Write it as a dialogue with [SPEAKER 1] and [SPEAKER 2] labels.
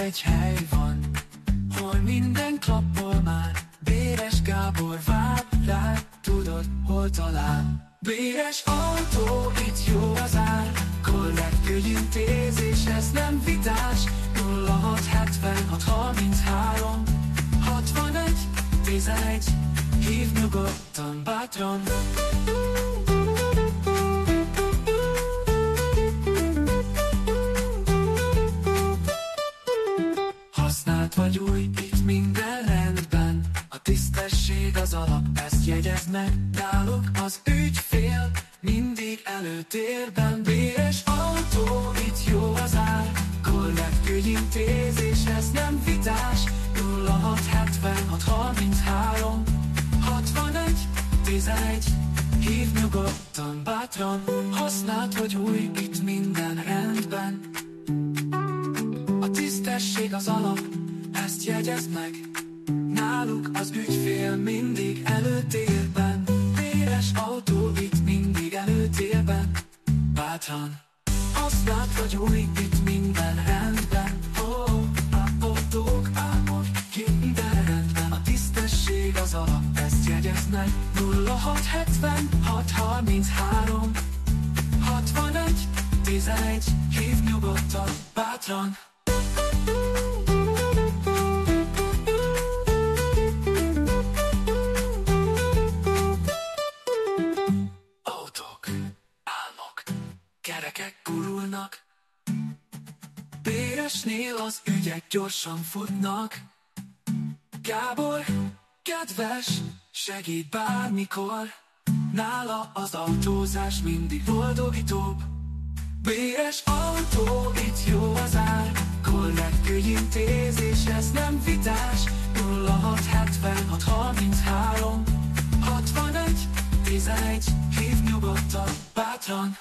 [SPEAKER 1] egy hely van, hol minden klappol már. Béres Gábor vár rád, tudod, hol talál. Béres autó, itt jó az ár, korrekt ügyintézés, ez nem vitás. 0676 33 61 11, hív nyugodtan, bátran. Használt vagy új, itt minden rendben, a tisztesség az alap, ezt jegyezd meg. Náluk az ügyfél mindig előtérben. Béres autó, itt jó az ár, korrekt ügyintézés, ez nem vitás. 0676 33 61 11, hív nyugodtan, bátran. Használt vagy új, itt minden rendben, a tisztesség az alap, ezt jegyezd meg. Náluk az ügyfél mindig előtérben. Béres autó, itt mindig előtérben, bátran. Használt vagy új, itt minden rendben. Autók, álmok, minden rendben, a tisztesség az alap, ezt jegyezd meg. 0676 33 61 11, hív nyugodtan, bátran. Autók, álmok, kerekek gurulnak, Béresnél az ügyek gyorsan futnak. Gábor, kedves, segít bármikor, nála az autózás mindig boldogítóbb. Béres autó, itt jó az ár, korrekt ügyintézés, ez nem vitás. 0676 33 61 11, hív nyugodtan, bátran.